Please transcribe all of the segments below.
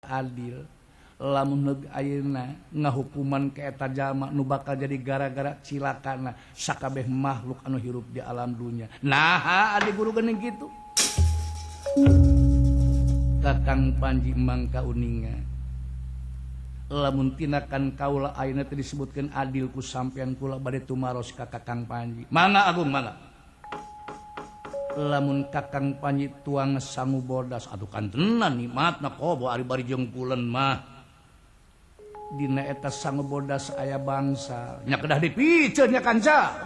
adil lamun ayeuna ngahukuman ke eta jalma nu bakal jadi gara-gara cilakana sakabeh makhluk anu hirup di alam dunya. Nah, adi guru geuning kitu. Kakang Panji mangka uninga. Lamun tinakan kaula ayeuna teh disebutkeun adil ku sampean kula bade tumaros ka Kakang Panji. Mangga Agung mangga. Lamun Kakang Panji tuang sangu bodas atuh kantenan nikmatna kobo ari bari jengkulen mah. Dina eta sangu bodas aya bangsa nya kedah dipiceun nya kanca.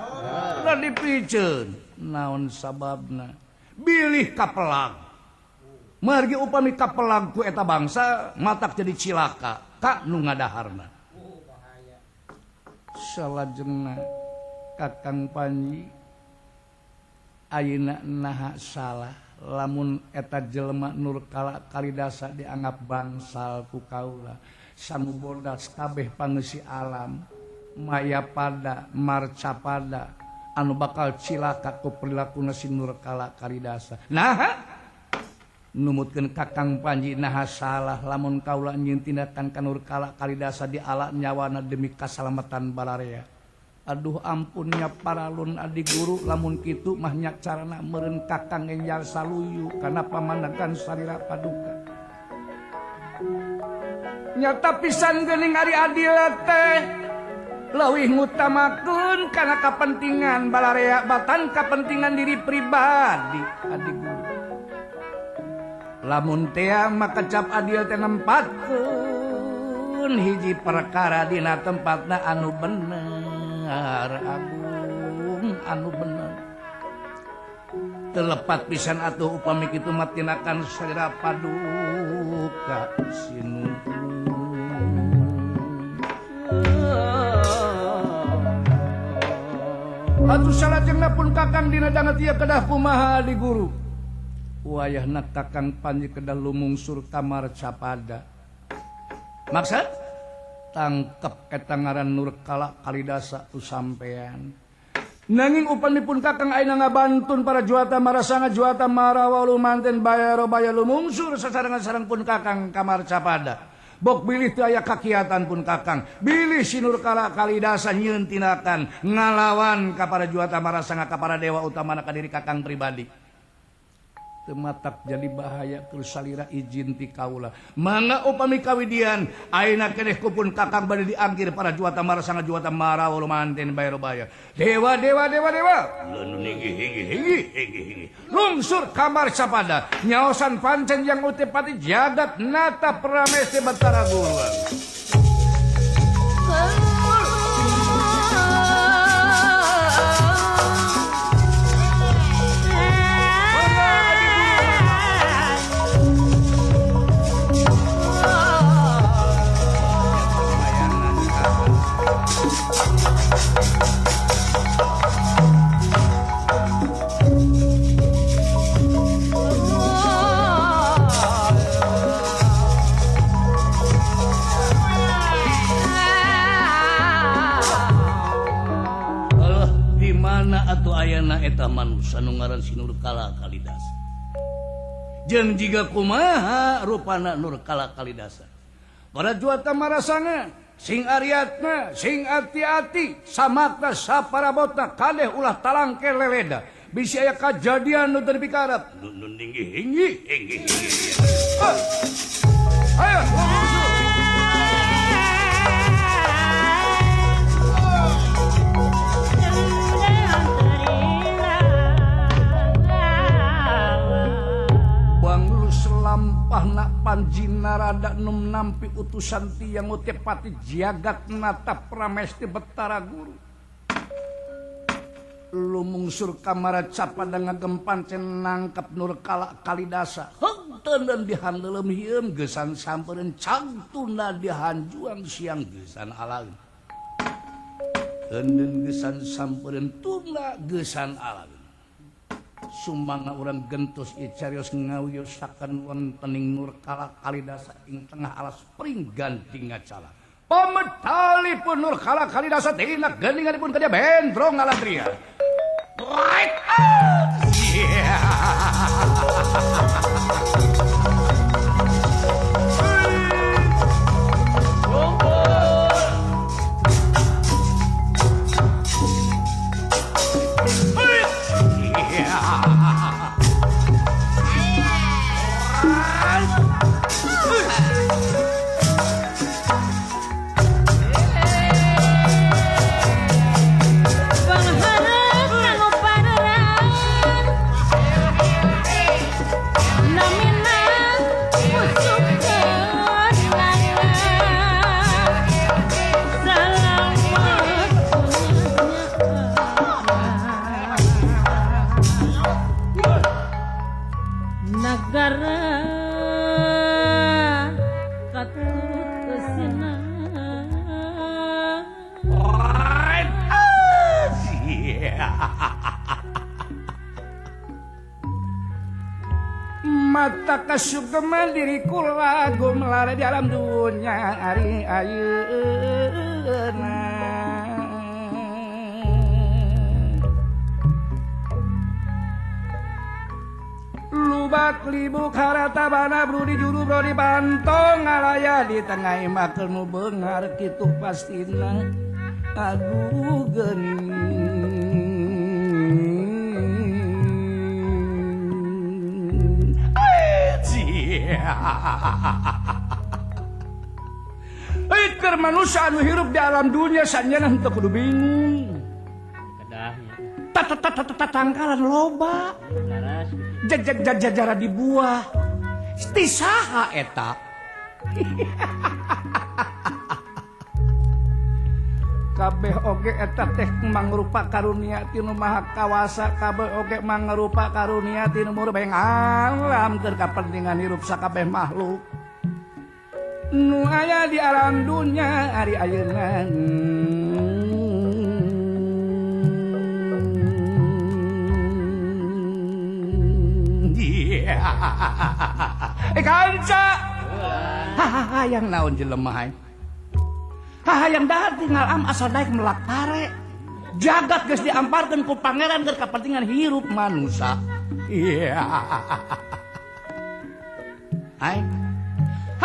Kedah dipiceun. Naon sababna? Bilih kapelang. Margi upami kapelang ku eta bangsa matak jadi cilaka ka nu ngadaharna. Salajengna Kakang Panji ayeuna naha salah lamun eta jelema nur kala kalidasa dianggap bangsal ku kaula. Sangu bodas kabeh pangeusi alam maya pada marca pada anu bakal cilaka ku prilakuna si nur kala kalidasa. Nah, numutkeun Kakang Panji naha salah lamun kaula nyieun tindakan ka nur kala kalidasa di ala nyawana demi kasalamatan balarea. Aduh ampunnya paralun adi guru lamun kitu mah nya carana meureun Kakang enjal saluyu kana pamandangan sarira paduka. Nyata pisan geuning ari adil teh leuwih ngutamakeun kana kapentingan balarea batan kapentingan diri pribadi adi guru. Lamun teh maka cap adil teh nempatkeun hiji perkara dina tempatna anu bener Agung anu bener. Telepat pisan atuh upami kitu mah tinakan sarira paduka sinu. Atuh salajengna pun Kakang dina danget ieu kedah kumaha di guru. Wayahna Kakang Panji kedah lumungsur kamar capada. Maksud tangkep eta ngaran nur kala kalidasa tu sampean. Nanging upanipun Kakang ayeuna ngabantun para juata marasanga juata marawalu manten bayaro baya lumungsur sasarengan-sareng pun Kakang kamar capada. Bok bilih teu aya kakiatan pun Kakang. Bilih si nur kala kalidasa nyieun tindakan ngalawan ka para juata marasanga ka para dewa utamana ka diri Kakang pribadi. Matak jadi bahaya terus salira izin ti kaula. Mangga upami kawidian ayeuna keneh kupun Kakang bade diangkir para juata marasanga juata marawalu manten bayaro baya. Dewa hinggi. Lungsur kamar capada nyaosan pancen yang utepati jagat nata pramesti Batara Guluan. Ayana eta manusia nu ngaran si nur kala kalidasa. Jeung jiga kumaha rupana nur kala kalidasa. Para juata marasanga sing ariatna sing ati-ati samakna saparabotna kadeh ulah talangke leleda. Bisi aya kajadian nu teu dipikarep. Nun hinggi. Ayo. Lampahna Panji narada num nampi utusan tiang utepati jagat nata pramesti Batara Guru. Lumungsur kamar capada ngagempan cen nangkep nur kala kalidasa. Heunteunan dihandeuleum hieum geusan sampeureun cangtuna dihanjuang siang geusan alaeun. Heuneun geusan sampeureun tuna geusan alaeun. Sumangna urang gentos ieu carios ngawiyosaken wontening nur kala kalidasa ing tengah alas pring ganti ngacala. Pametalipun nur kala kalidasa tina geuninganipun ka dia bendrong ngaladria. Right out! Yeah. tak kasugeman diriku lagu melare di alam dunia ari ayeuna. Lubak libuk haratabana brudi juru brodi bantong ngalaya di tengah makel nu beungar kitu pastina. Aduh geuning. Keur manusia anu hirup di alam dunia sanjana henteu kudu bingung. Tatangkalan loba. Jajara di buah. Ti saha eta? Kabeh oge eta teh mangrupa karunia ti Nu Maha Kawasa, kabeh oge mangrupa karunia ti Nu Murbeng alam keur kapentingan hirup sakabeh makhluk nu aya di alam dunya ari ayeuna. Kanca hayang naon jelema hayang dahar tinggal asal daek melak pare jagat geus diamparkeun ku pangeran keur kapentingan hirup manusia. Iya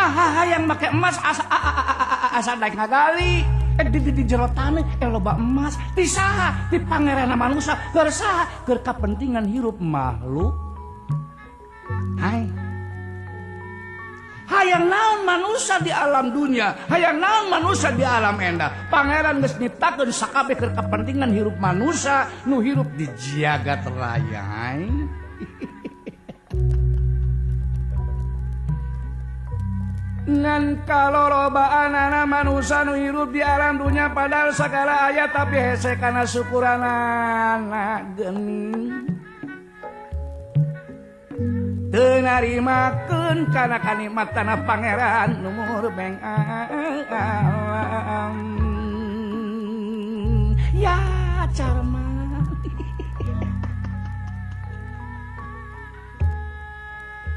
hayang make emas asal daek ngagali di jero taneuh loba emas ti saha ti pangeran manusia keur saha keur kapentingan hirup makhluk. Hayang naon manusia di alam dunia, hayang naon manusia di alam endah. Pangeran geus nyiptakeun sakabeh keur kapentingan hirup manusia nu hirup di jagat raya. Ngan kalorobaanana manusia nu hirup di alam dunia padahal sagala aya tapi hese kana syukuranana geuning. Teu narimakeun kana kanikmatana pangeran nu murbeng alam. Ya carma.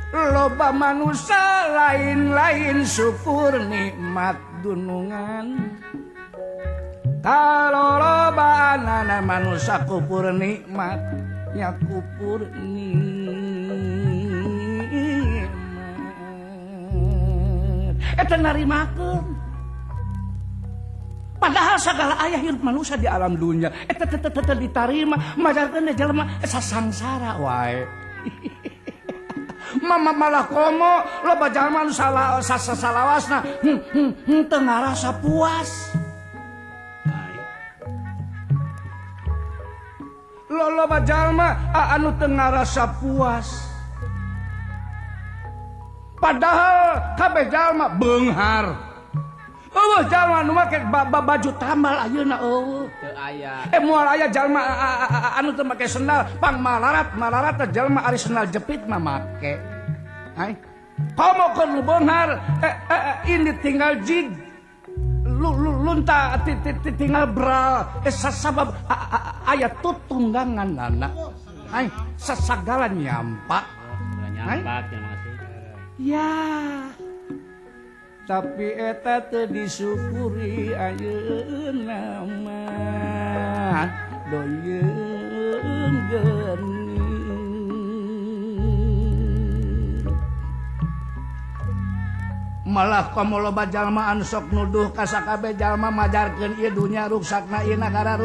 Loba manusia lain-lain syukur nikmat dunungan. Kalorobaanana manusia kupur nikmat nya kupur eta narimakeun. Padahal segala aya hirup manusia di alam dunia eta ditarima majarkeun jelema sasangsara wae. Mama malah komo loba jalma anu salawasna teu ngarasa puas. Loba jalma anu teu ngarasa puas. Padahal kabeh jalma beunghar. Eueuh jalma nu make baju tambal ayeuna eueuh. Teu aya. Moal aya jalma anu teu make sendal, pang malarat jalma ari sendal jepit mah make. Komo keur nu beunghar ini tinggal jig. Lunta tinggal bral. Sabab aya tutungganganna. Sasagala nyampak. Nyampak ya, tapi eta teu disyukuri ayeuna mah doyeung geuning. Malah komo loba jalma anu sok nuduh ka sakabeh jalma majarkeun ieu dunya ruksakna ieu nagara